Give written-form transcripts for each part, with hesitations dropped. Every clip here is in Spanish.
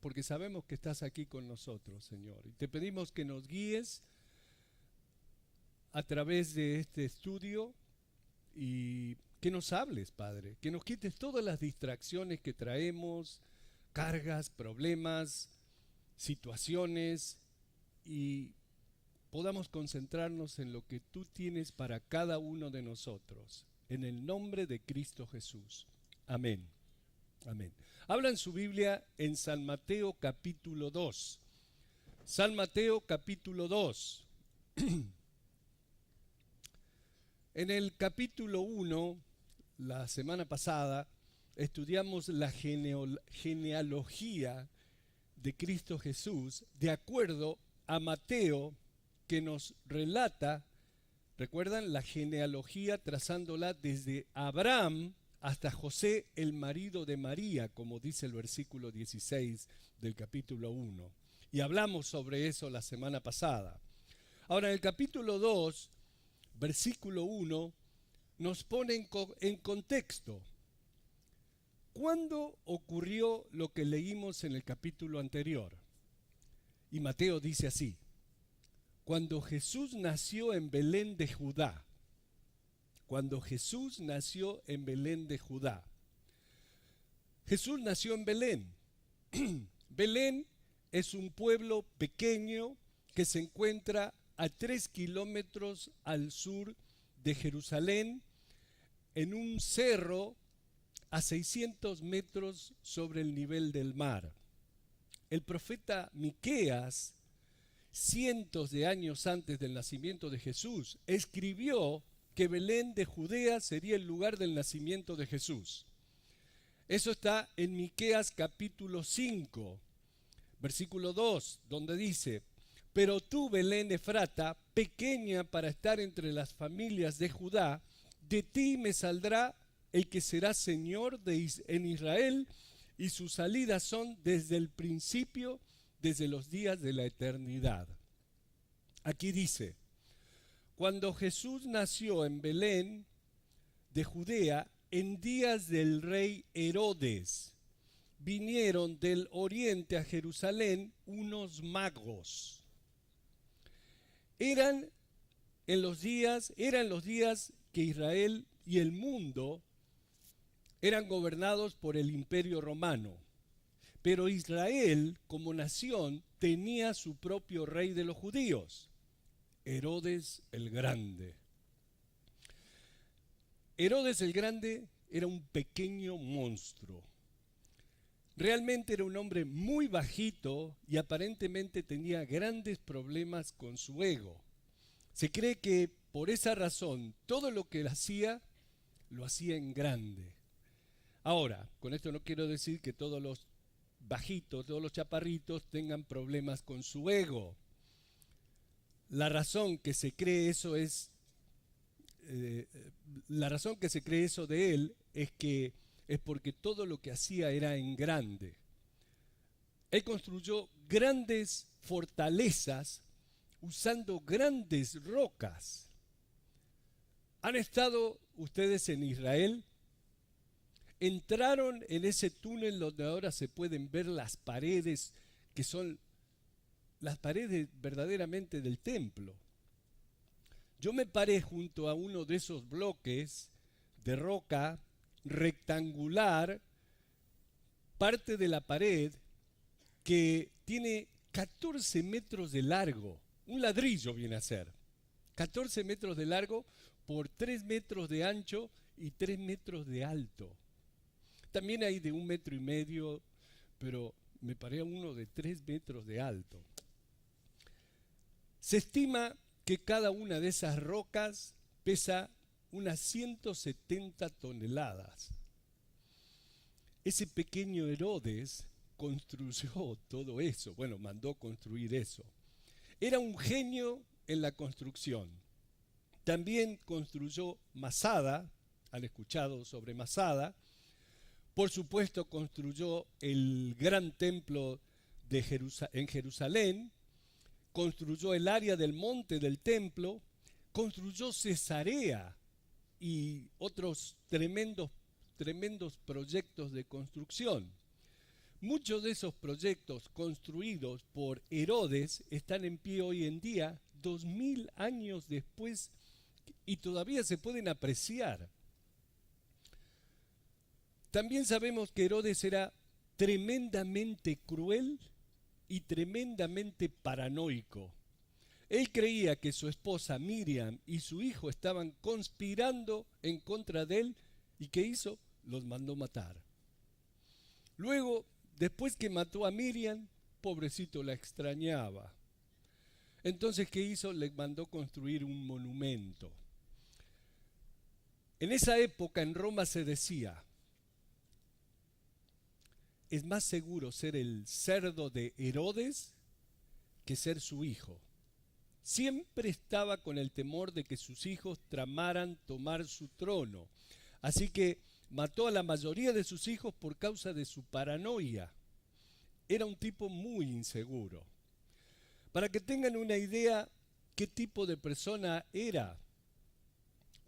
Porque sabemos que estás aquí con nosotros, Señor. Y te pedimos que nos guíes a través de este estudio y que nos hables, Padre, que nos quites todas las distracciones que traemos, cargas, problemas, situaciones, y podamos concentrarnos en lo que tú tienes para cada uno de nosotros. En el nombre de Cristo Jesús. Amén. Amén. Habla en su Biblia en San Mateo capítulo 2. San Mateo capítulo 2. En el capítulo 1, la semana pasada, estudiamos la genealogía de Cristo Jesús de acuerdo a Mateo, que nos relata, recuerdan, la genealogía trazándola desde Abraham hasta José, el marido de María, como dice el versículo 16 del capítulo 1. Y hablamos sobre eso la semana pasada. Ahora, en el capítulo 2, versículo 1, nos pone en contexto. ¿Cuándo ocurrió lo que leímos en el capítulo anterior? Y Mateo dice así: cuando Jesús nació en Belén de Judá. Cuando Jesús nació en Belén de Judá. Jesús nació en Belén. Belén es un pueblo pequeño que se encuentra a 3 kilómetros al sur de Jerusalén, en un cerro a 600 metros sobre el nivel del mar. El profeta Miqueas, cientos de años antes del nacimiento de Jesús, escribió que Belén de Judea sería el lugar del nacimiento de Jesús. Eso está en Miqueas capítulo 5, versículo 2, donde dice: pero tú, Belén Efrata, pequeña para estar entre las familias de Judá, de ti me saldrá el que será Señor en Israel, y sus salidas son desde el principio, desde los días de la eternidad. Aquí dice: cuando Jesús nació en Belén de Judea, en días del rey Herodes, vinieron del oriente a Jerusalén unos magos. Eran los días que Israel y el mundo eran gobernados por el Imperio Romano. Pero Israel, como nación, tenía su propio rey de los judíos, Herodes el Grande. Herodes el Grande era un pequeño monstruo. Realmente era un hombre muy bajito y aparentemente tenía grandes problemas con su ego. Se cree que por esa razón todo lo que él hacía, lo hacía en grande. Ahora, con esto no quiero decir que todos los bajitos, todos los chaparritos tengan problemas con su ego. La razón que se cree eso la razón que se cree eso de él es porque todo lo que hacía era en grande. Él construyó grandes fortalezas usando grandes rocas. ¿Han estado ustedes en Israel? Entraron en ese túnel donde ahora se pueden ver las paredes, que son las paredes verdaderamente del templo. Yo me paré junto a uno de esos bloques de roca rectangular, parte de la pared que tiene 14 metros de largo. Un ladrillo viene a ser. 14 metros de largo por 3 metros de ancho y 3 metros de alto. También hay de 1,5 metros, pero me paré a uno de 3 metros de alto. Se estima que cada una de esas rocas pesa unas 170 toneladas. Ese pequeño Herodes construyó todo eso, bueno, mandó construir eso. Era un genio en la construcción. También construyó Masada, han escuchado sobre Masada. Por supuesto, construyó el gran templo en Jerusalén, construyó el área del monte del templo, construyó Cesarea y otros tremendos proyectos de construcción. Muchos de esos proyectos construidos por Herodes están en pie hoy en día, 2000 años después, y todavía se pueden apreciar. También sabemos que Herodes era tremendamente cruel y tremendamente paranoico. Él creía que su esposa Miriam y su hijo estaban conspirando en contra de él, y ¿qué hizo? Los mandó matar. Luego, después que mató a Miriam, pobrecito, la extrañaba. Entonces, ¿qué hizo? Le mandó construir un monumento. En esa época en Roma se decía: es más seguro ser el cerdo de Herodes que ser su hijo. Siempre estaba con el temor de que sus hijos tramaran tomar su trono. Así que mató a la mayoría de sus hijos por causa de su paranoia. Era un tipo muy inseguro. Para que tengan una idea qué tipo de persona era,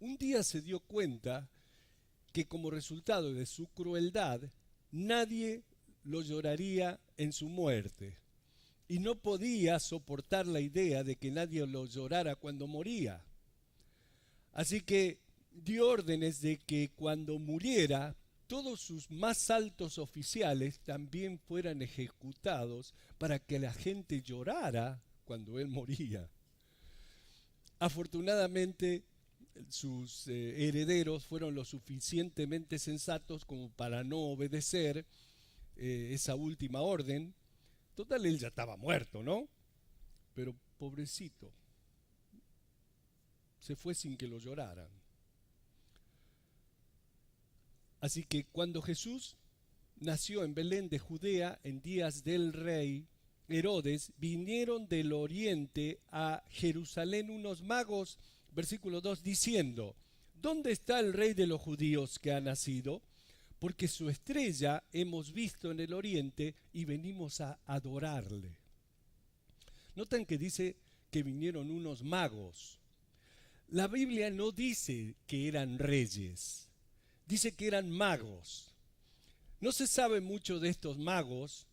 un día se dio cuenta que como resultado de su crueldad, nadie lo lloraría en su muerte. Y no podía soportar la idea de que nadie lo llorara cuando moría. Así que dio órdenes de que cuando muriera, todos sus más altos oficiales también fueran ejecutados para que la gente llorara cuando él moría. Afortunadamente, sus herederos fueron lo suficientemente sensatos como para no obedecer esa última orden. Total, él ya estaba muerto, ¿no? Pero pobrecito, se fue sin que lo lloraran. Así que cuando Jesús nació en Belén de Judea en días del rey Herodes, vinieron del oriente a Jerusalén unos magos, versículo 2, diciendo: ¿dónde está el rey de los judíos que ha nacido? Porque su estrella hemos visto en el oriente y venimos a adorarle. Notan que dice que vinieron unos magos. La Biblia no dice que eran reyes, dice que eran magos. No se sabe mucho de estos magos,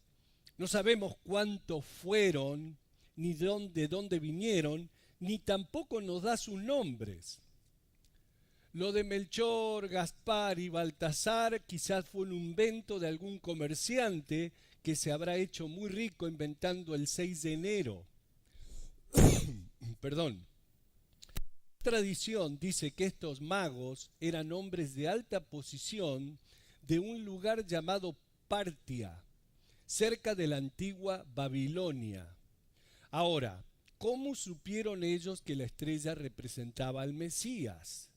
no sabemos cuántos fueron, ni de dónde vinieron, ni tampoco nos da sus nombres. Lo de Melchor, Gaspar y Baltasar quizás fue un invento de algún comerciante que se habrá hecho muy rico inventando el 6 de enero. Perdón. La tradición dice que estos magos eran hombres de alta posición de un lugar llamado Partia, cerca de la antigua Babilonia. Ahora, ¿cómo supieron ellos que la estrella representaba al Mesías?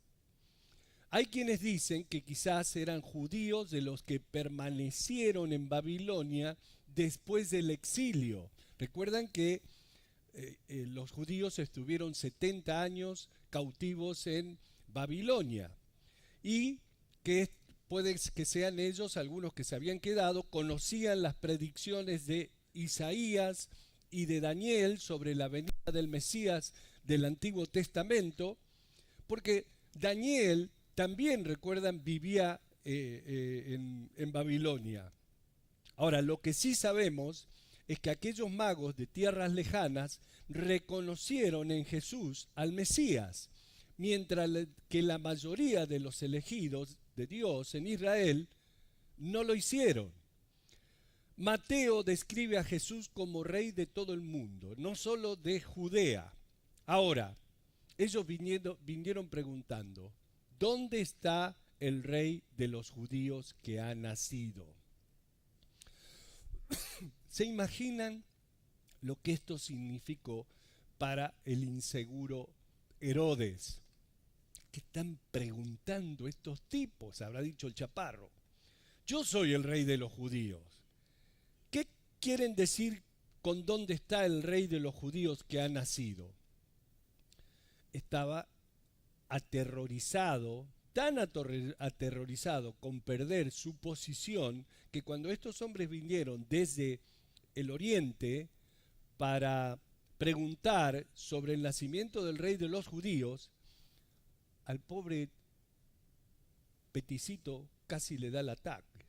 Hay quienes dicen que quizás eran judíos de los que permanecieron en Babilonia después del exilio. Recuerdan que los judíos estuvieron 70 años cautivos en Babilonia, y que puede que sean ellos algunos que se habían quedado, conocían las predicciones de Isaías y de Daniel sobre la venida del Mesías del Antiguo Testamento, porque Daniel también, recuerdan, vivía en Babilonia. Ahora, lo que sí sabemos es que aquellos magos de tierras lejanas reconocieron en Jesús al Mesías, mientras que la mayoría de los elegidos de Dios en Israel no lo hicieron. Mateo describe a Jesús como rey de todo el mundo, no solo de Judea. Ahora, ellos vinieron preguntando: ¿dónde está el rey de los judíos que ha nacido? ¿Se imaginan lo que esto significó para el inseguro Herodes? ¿Qué están preguntando estos tipos? Habrá dicho el chaparro. Yo soy el rey de los judíos. ¿Qué quieren decir con dónde está el rey de los judíos que ha nacido? Estaba aterrorizado, tan aterrorizado con perder su posición, que cuando estos hombres vinieron desde el oriente para preguntar sobre el nacimiento del rey de los judíos, al pobre peticito casi le da el ataque.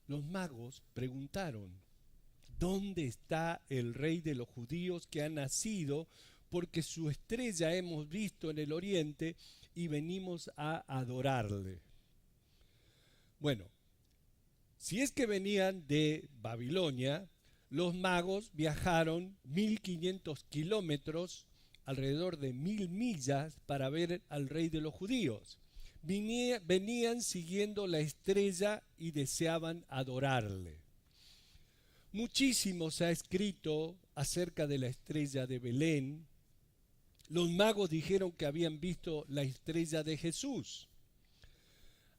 los magos preguntaron: ¿dónde está el rey de los judíos que ha nacido? Porque su estrella hemos visto en el oriente y venimos a adorarle. Bueno, si es que venían de Babilonia, los magos viajaron 1500 kilómetros, alrededor de 1000 millas, para ver al rey de los judíos. Venían siguiendo la estrella y deseaban adorarle. Muchísimo se ha escrito acerca de la estrella de Belén. Los magos dijeron que habían visto la estrella de Jesús.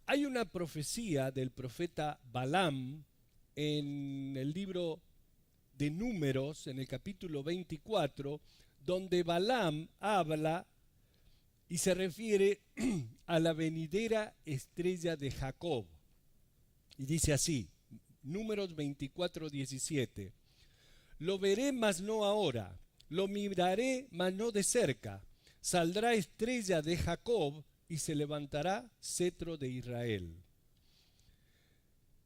Hay una profecía del profeta Balaam en el libro de Números, en el capítulo 24, donde Balaam habla y se refiere a la venidera estrella de Jacob. Y dice así, Números 24, 17: lo veré, mas no ahora, lo miraré, mas no de cerca. Saldrá estrella de Jacob y se levantará cetro de Israel.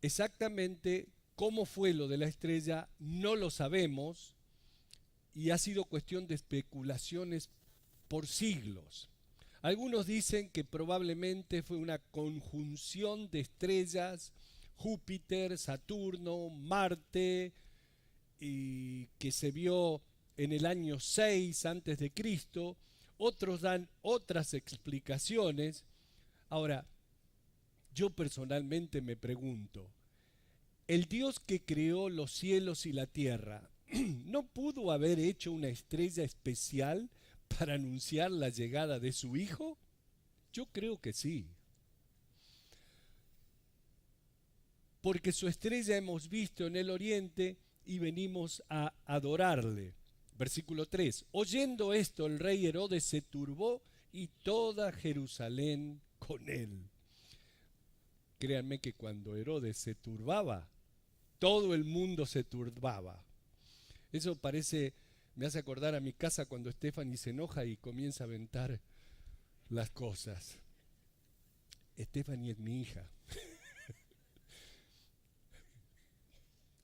Exactamente cómo fue lo de la estrella no lo sabemos, y ha sido cuestión de especulaciones por siglos. Algunos dicen que probablemente fue una conjunción de estrellas, Júpiter, Saturno, Marte, y que se vio en el año 6 antes de Cristo. Otros dan otras explicaciones. Ahora, yo personalmente me pregunto, el Dios que creó los cielos y la tierra, ¿no pudo haber hecho una estrella especial para anunciar la llegada de su Hijo? Yo creo que sí. Porque su estrella hemos visto en el oriente y venimos a adorarle. Versículo 3. Oyendo esto, el rey Herodes se turbó y toda Jerusalén con él. Créanme que cuando Herodes se turbaba, todo el mundo se turbaba. Eso me hace acordar a mi casa cuando Stephanie se enoja y comienza a aventar las cosas. Stephanie es mi hija.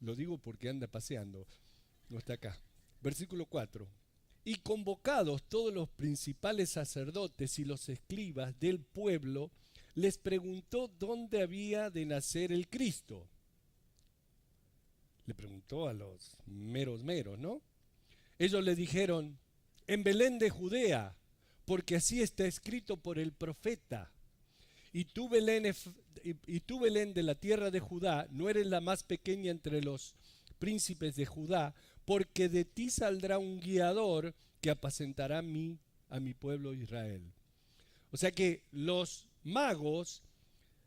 Lo digo porque anda paseando, no está acá. Versículo 4. Y convocados todos los principales sacerdotes y los escribas del pueblo, les preguntó dónde había de nacer el Cristo. Le preguntó a los meros, ¿no? Ellos le dijeron: en Belén de Judea, porque así está escrito por el profeta. Y tú, Belén de la tierra de Judá, no eres la más pequeña entre los príncipes de Judá, porque de ti saldrá un guiador que apacentará a mi pueblo Israel. O sea que los magos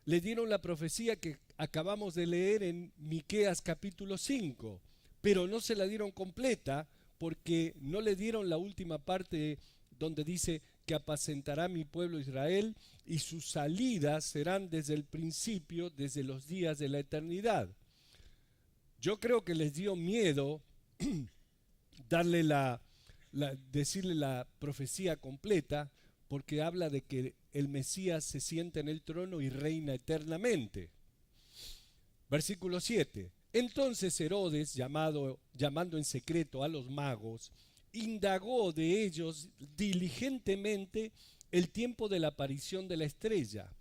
le dieron la profecía que acabamos de leer en Miqueas capítulo 5, pero no se la dieron completa porque no le dieron la última parte donde dice que apacentará a mi pueblo Israel y sus salidas serán desde el principio, desde los días de la eternidad. Yo creo que les dio miedo decirle la profecía completa, porque habla de que el Mesías se sienta en el trono y reina eternamente. Versículo 7. Entonces Herodes, llamando en secreto a los magos, indagó de ellos diligentemente el tiempo de la aparición de la estrella,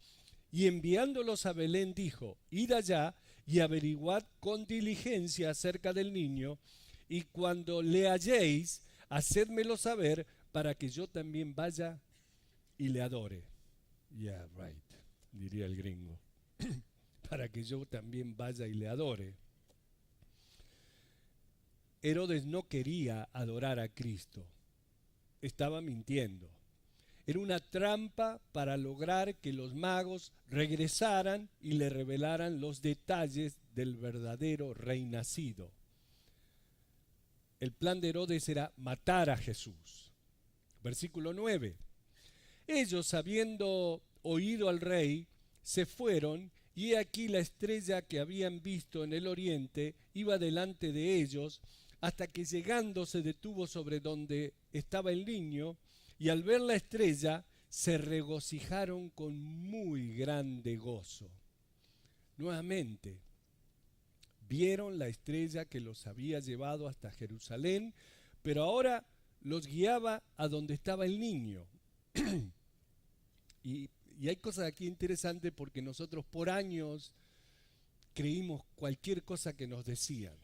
y enviándolos a Belén dijo: id allá y averiguad con diligencia acerca del niño, y cuando le halléis, hacedmelo saber para que yo también vaya y le adore. Yeah, right, diría el gringo. Para que yo también vaya y le adore. Herodes no quería adorar a Cristo. Estaba mintiendo. Era una trampa para lograr que los magos regresaran y le revelaran los detalles del verdadero rey nacido. El plan de Herodes era matar a Jesús. Versículo 9. Ellos, habiendo oído al rey, se fueron, y he aquí la estrella que habían visto en el oriente iba delante de ellos, hasta que llegando se detuvo sobre donde estaba el niño, y al ver la estrella se regocijaron con muy grande gozo. Nuevamente, vieron la estrella que los había llevado hasta Jerusalén, pero ahora los guiaba a donde estaba el niño. Y hay cosas aquí interesantes porque nosotros por años creímos cualquier cosa que nos decían.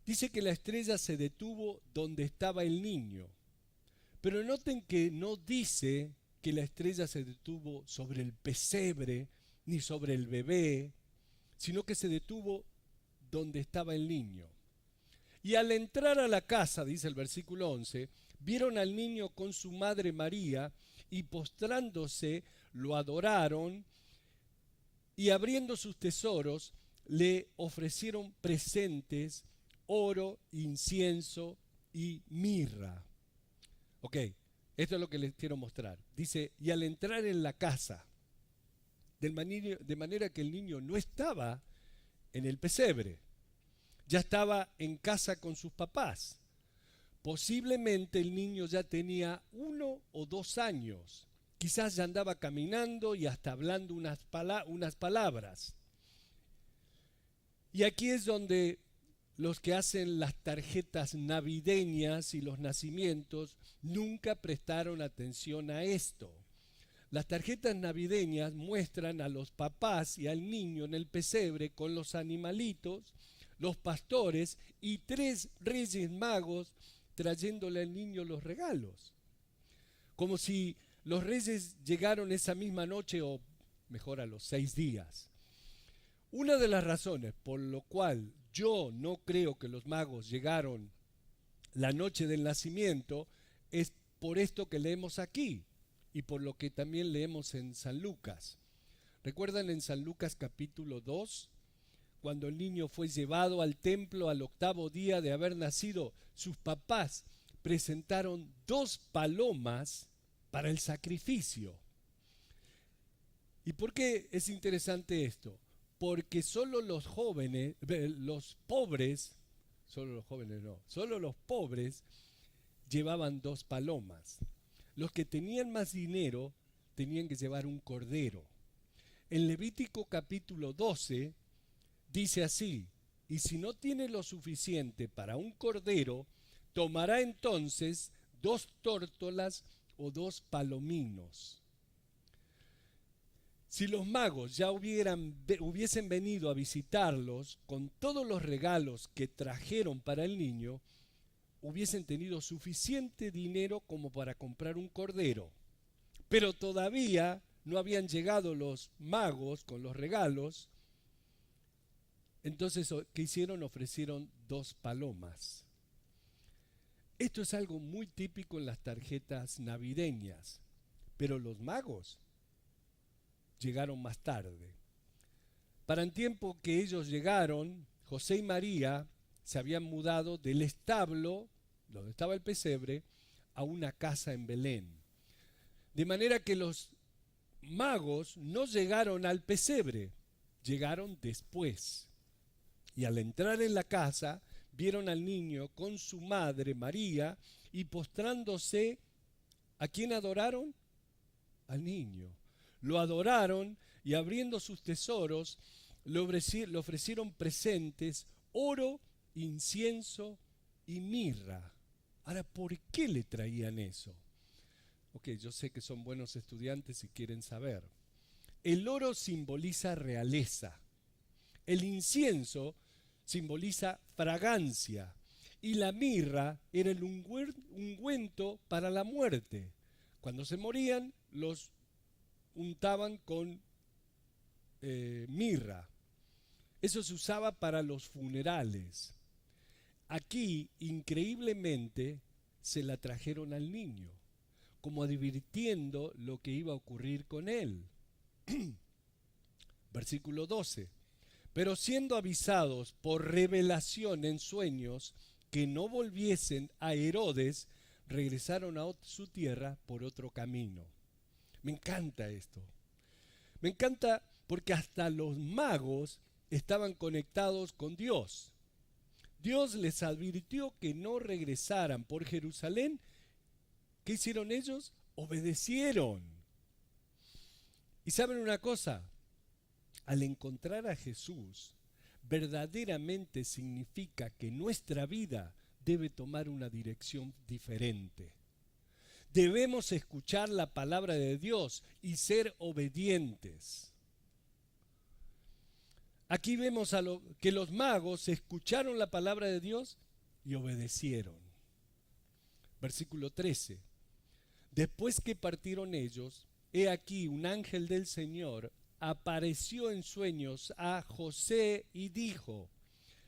Dice que la estrella se detuvo donde estaba el niño, pero noten que no dice que la estrella se detuvo sobre el pesebre ni sobre el bebé, sino que se detuvo donde estaba el niño. Y al entrar a la casa, dice el versículo 11, vieron al niño con su madre María y postrándose lo adoraron y abriendo sus tesoros le ofrecieron presentes, oro, incienso y mirra. Ok, esto es lo que les quiero mostrar. Dice, y al entrar en la casa, de manera que el niño no estaba en el pesebre, ya estaba en casa con sus papás. Posiblemente el niño ya tenía 1 o 2 años. Quizás ya andaba caminando y hasta hablando unas palabras. Y aquí es donde los que hacen las tarjetas navideñas y los nacimientos nunca prestaron atención a esto. Las tarjetas navideñas muestran a los papás y al niño en el pesebre con los animalitos, los pastores y 3 reyes magos trayéndole al niño los regalos. Como si los reyes llegaron esa misma noche o mejor a los 6 días. Una de las razones por lo cual yo no creo que los magos llegaron la noche del nacimiento es por esto que leemos aquí y por lo que también leemos en San Lucas. ¿Recuerdan en San Lucas capítulo 2? Cuando el niño fue llevado al templo al 8º día de haber nacido, sus papás presentaron 2 palomas para el sacrificio. ¿Y por qué es interesante esto? Porque solo los jóvenes, los pobres, solo los pobres llevaban 2 palomas. Los que tenían más dinero tenían que llevar un cordero. En Levítico capítulo 12 dice así, y si no tiene lo suficiente para un cordero, tomará entonces 2 tórtolas o 2 palominos. Si los magos ya hubiesen venido a visitarlos con todos los regalos que trajeron para el niño, hubiesen tenido suficiente dinero como para comprar un cordero. Pero todavía no habían llegado los magos con los regalos. Entonces, ¿qué hicieron? Ofrecieron 2 palomas. Esto es algo muy típico en las tarjetas navideñas, pero los magos llegaron más tarde. Para el tiempo que ellos llegaron, José y María se habían mudado del establo, donde estaba el pesebre, a una casa en Belén. De manera que los magos no llegaron al pesebre, llegaron después. Y al entrar en la casa, vieron al niño con su madre María y postrándose, ¿a quién adoraron? Al niño. Lo adoraron y abriendo sus tesoros le ofrecieron presentes, oro, incienso y mirra. Ahora, ¿por qué le traían eso? Ok, yo sé que son buenos estudiantes y quieren saber. El oro simboliza realeza. El incienso simboliza fragancia y la mirra era el ungüento para la muerte. Cuando se morían, los untaban con mirra. Eso se usaba para los funerales. Aquí, increíblemente, se la trajeron al niño, como advirtiendo lo que iba a ocurrir con él. Versículo 12. Pero siendo avisados por revelación en sueños que no volviesen a Herodes, regresaron a su tierra por otro camino. Me encanta esto. Me encanta porque hasta los magos estaban conectados con Dios. Dios les advirtió que no regresaran por Jerusalén. ¿Qué hicieron ellos? Obedecieron. Y saben una cosa, al encontrar a Jesús, verdaderamente significa que nuestra vida debe tomar una dirección diferente. Debemos escuchar la palabra de Dios y ser obedientes. Aquí vemos que los magos escucharon la palabra de Dios y obedecieron. Versículo 13. Después que partieron ellos, he aquí un ángel del Señor apareció en sueños a José y dijo: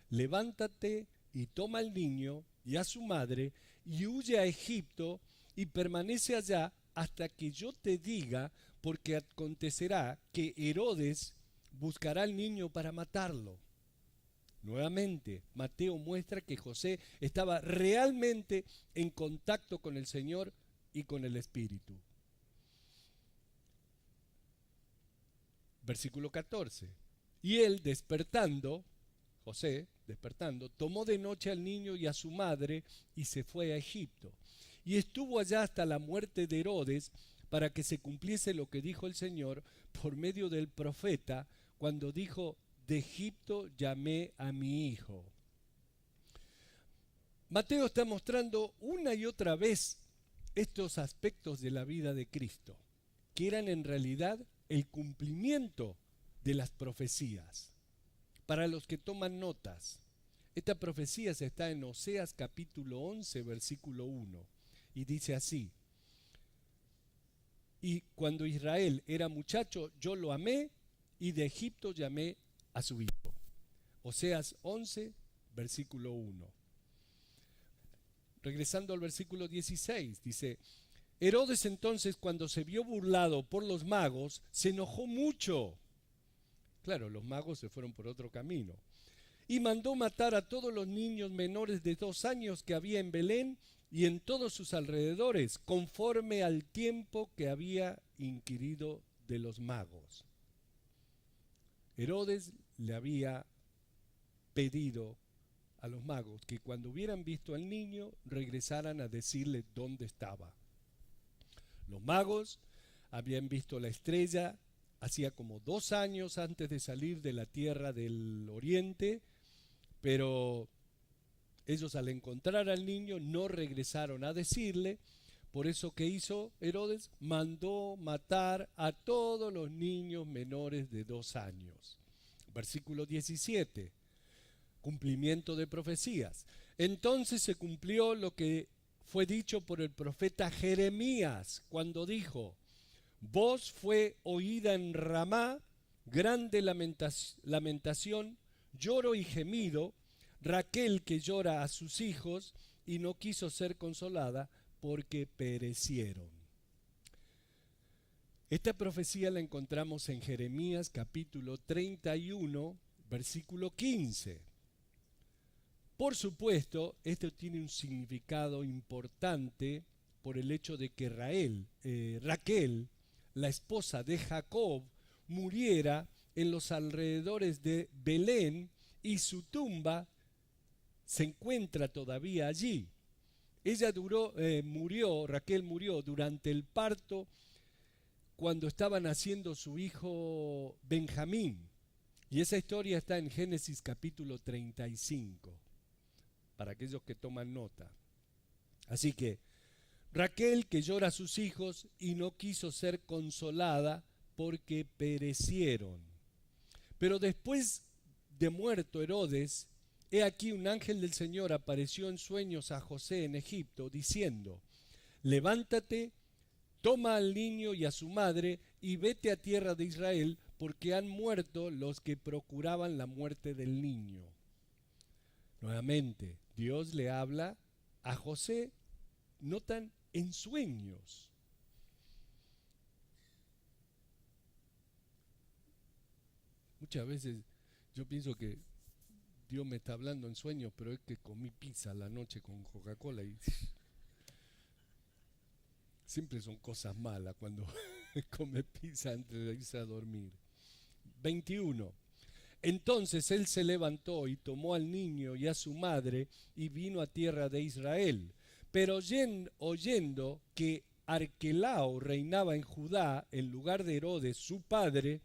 levántate y toma al niño y a su madre y huye a Egipto y permanece allá hasta que yo te diga, porque acontecerá que Herodes buscará al niño para matarlo. Nuevamente, Mateo muestra que José estaba realmente en contacto con el Señor y con el Espíritu. Versículo 14. Y él, despertando, José, despertando, tomó de noche al niño y a su madre y se fue a Egipto. Y estuvo allá hasta la muerte de Herodes, para que se cumpliese lo que dijo el Señor por medio del profeta, cuando dijo: de Egipto llamé a mi hijo. Mateo está mostrando una y otra vez estos aspectos de la vida de Cristo, que eran en realidad el cumplimiento de las profecías. Para los que toman notas, esta profecía está en Oseas capítulo 11, versículo 1, y dice así: y cuando Israel era muchacho, yo lo amé, y de Egipto llamé a su hijo. Oseas 11, versículo 1. Regresando al versículo 16, dice: Herodes entonces, cuando se vio burlado por los magos, se enojó mucho. Claro, los magos se fueron por otro camino. Y mandó matar a todos los niños menores de 2 años que había en Belén y en todos sus alrededores, conforme al tiempo que había inquirido de los magos. Herodes le había pedido a los magos que cuando hubieran visto al niño regresaran a decirle dónde estaba. Los magos habían visto la estrella hacía como 2 años antes de salir de la tierra del oriente, pero ellos al encontrar al niño no regresaron a decirle. Por eso, ¿qué hizo Herodes? Mandó matar a todos los niños menores de 2 años. Versículo 17. Cumplimiento de profecías. Entonces se cumplió lo que fue dicho por el profeta Jeremías, cuando dijo: voz fue oída en Ramá, grande lamentación, lloro y gemido, Raquel que llora a sus hijos y no quiso ser consolada porque perecieron. Esta profecía la encontramos en Jeremías capítulo 31, versículo 15. Por supuesto, esto tiene un significado importante por el hecho de que Raquel, la esposa de Jacob, muriera en los alrededores de Belén y su tumba se encuentra todavía allí. Raquel murió durante el parto cuando estaba naciendo su hijo Benjamín. Y esa historia está en Génesis capítulo 35, para aquellos que toman nota. Así que Raquel que llora a sus hijos y no quiso ser consolada porque perecieron. Pero después de muerto Herodes, he aquí un ángel del Señor apareció en sueños a José en Egipto, diciendo: levántate, toma al niño y a su madre y vete a tierra de Israel, porque han muerto los que procuraban la muerte del niño. Nuevamente, Dios le habla a José, notan, en sueños. Muchas veces yo pienso que Dios me está hablando en sueños, pero es que comí pizza la noche con Coca-Cola y siempre son cosas malas cuando come pizza antes de irse a dormir. 21. Entonces él se levantó y tomó al niño y a su madre y vino a tierra de Israel. Pero oyendo que Arquelao reinaba en Judá en lugar de Herodes su padre,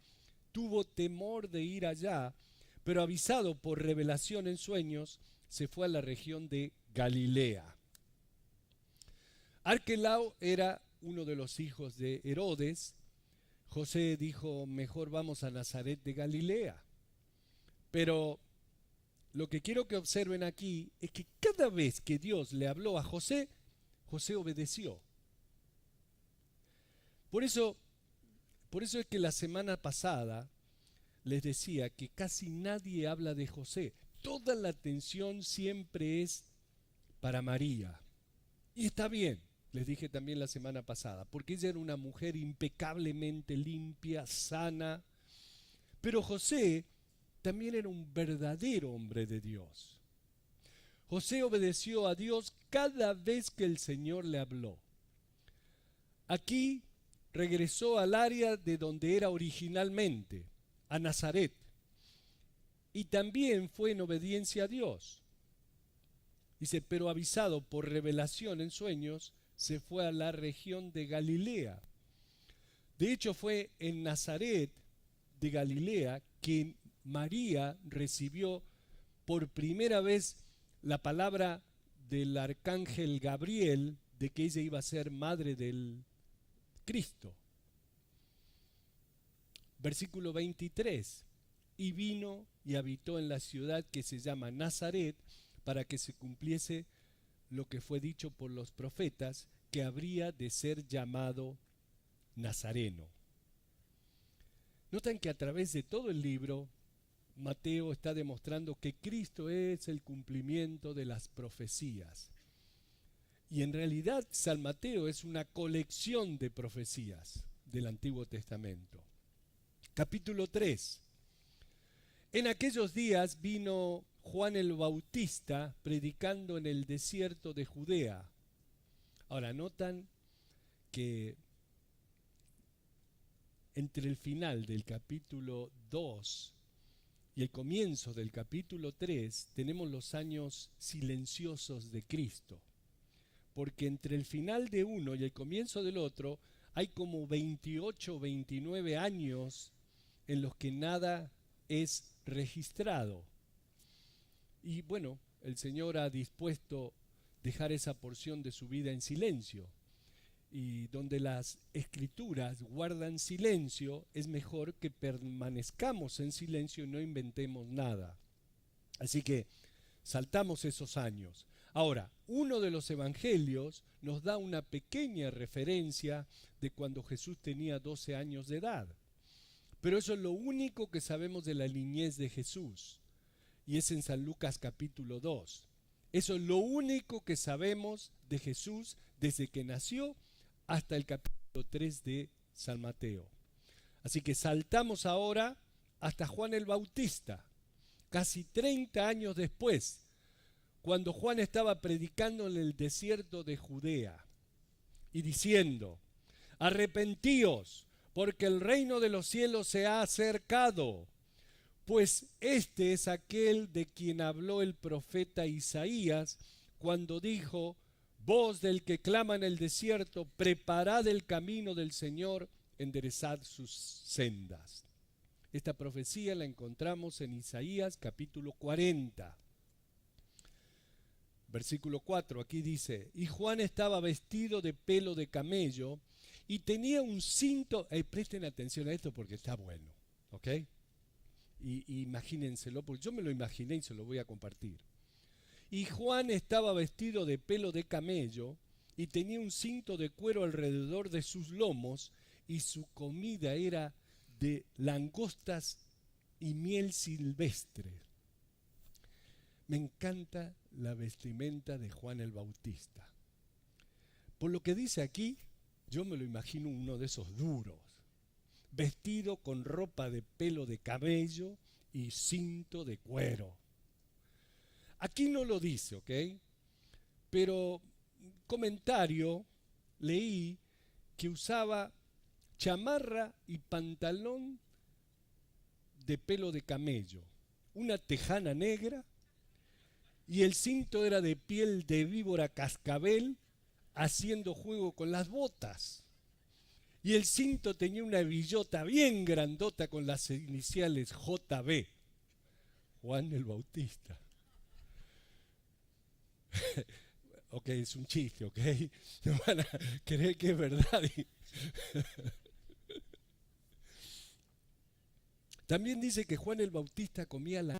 tuvo temor de ir allá, pero avisado por revelación en sueños, se fue a la región de Galilea. Arquelao era uno de los hijos de Herodes. José dijo, mejor vamos a Nazaret de Galilea. Pero lo que quiero que observen aquí es que cada vez que Dios le habló a José, José obedeció. Por eso es que la semana pasada les decía que casi nadie habla de José. Toda la atención siempre es para María. Y está bien, les dije también la semana pasada, porque ella era una mujer impecablemente limpia, sana. Pero José también era un verdadero hombre de Dios. José obedeció a Dios cada vez que el Señor le habló. Aquí regresó al área de donde era originalmente, a Nazaret, y también fue en obediencia a Dios. Dice, pero avisado por revelación en sueños, se fue a la región de Galilea. De hecho, fue en Nazaret de Galilea que María recibió por primera vez la palabra del arcángel Gabriel de que ella iba a ser madre del Cristo. Versículo 23. Y vino y habitó en la ciudad que se llama Nazaret, para que se cumpliese lo que fue dicho por los profetas, que habría de ser llamado Nazareno. Notan que a través de todo el libro, Mateo está demostrando que Cristo es el cumplimiento de las profecías. Y en realidad San Mateo es una colección de profecías del Antiguo Testamento. Capítulo 3. En aquellos días vino Juan el Bautista predicando en el desierto de Judea. Ahora, notan que entre el final del capítulo 2 y el comienzo del capítulo 3 tenemos los años silenciosos de Cristo. Porque entre el final de uno y el comienzo del otro hay como 28 o 29 años en los que nada es registrado. Y bueno, el Señor ha dispuesto dejar esa porción de su vida en silencio. Y donde las escrituras guardan silencio, es mejor que permanezcamos en silencio y no inventemos nada. Así que saltamos esos años. Ahora, uno de los evangelios nos da una pequeña referencia de cuando Jesús tenía 12 años de edad. Pero eso es lo único que sabemos de la niñez de Jesús. Y es en San Lucas capítulo 2. Eso es lo único que sabemos de Jesús desde que nació hasta el capítulo 3 de San Mateo. Así que saltamos ahora hasta Juan el Bautista, casi 30 años después, cuando Juan estaba predicando en el desierto de Judea y diciendo, arrepentíos, porque el reino de los cielos se ha acercado. Pues este es aquel de quien habló el profeta Isaías cuando dijo, voz del que clama en el desierto, preparad el camino del Señor, enderezad sus sendas. Esta profecía la encontramos en Isaías capítulo 40. Versículo 4, aquí dice, y Juan estaba vestido de pelo de camello y tenía un cinto, presten atención a esto porque está bueno, ¿ok? Y imagínenselo, porque yo me lo imaginé y se lo voy a compartir. Y Juan estaba vestido de pelo de camello y tenía un cinto de cuero alrededor de sus lomos y su comida era de langostas y miel silvestre. Me encanta la vestimenta de Juan el Bautista. Por lo que dice aquí, yo me lo imagino uno de esos duros, vestido con ropa de pelo de camello y cinto de cuero. Aquí no lo dice, ¿ok? Pero comentario, leí que usaba chamarra y pantalón de pelo de camello, una tejana negra, y el cinto era de piel de víbora cascabel, haciendo juego con las botas. Y el cinto tenía una billota bien grandota con las iniciales JB. Juan el Bautista. Ok, es un chiste, ok. No van a creer que es verdad. También dice que Juan el Bautista comía la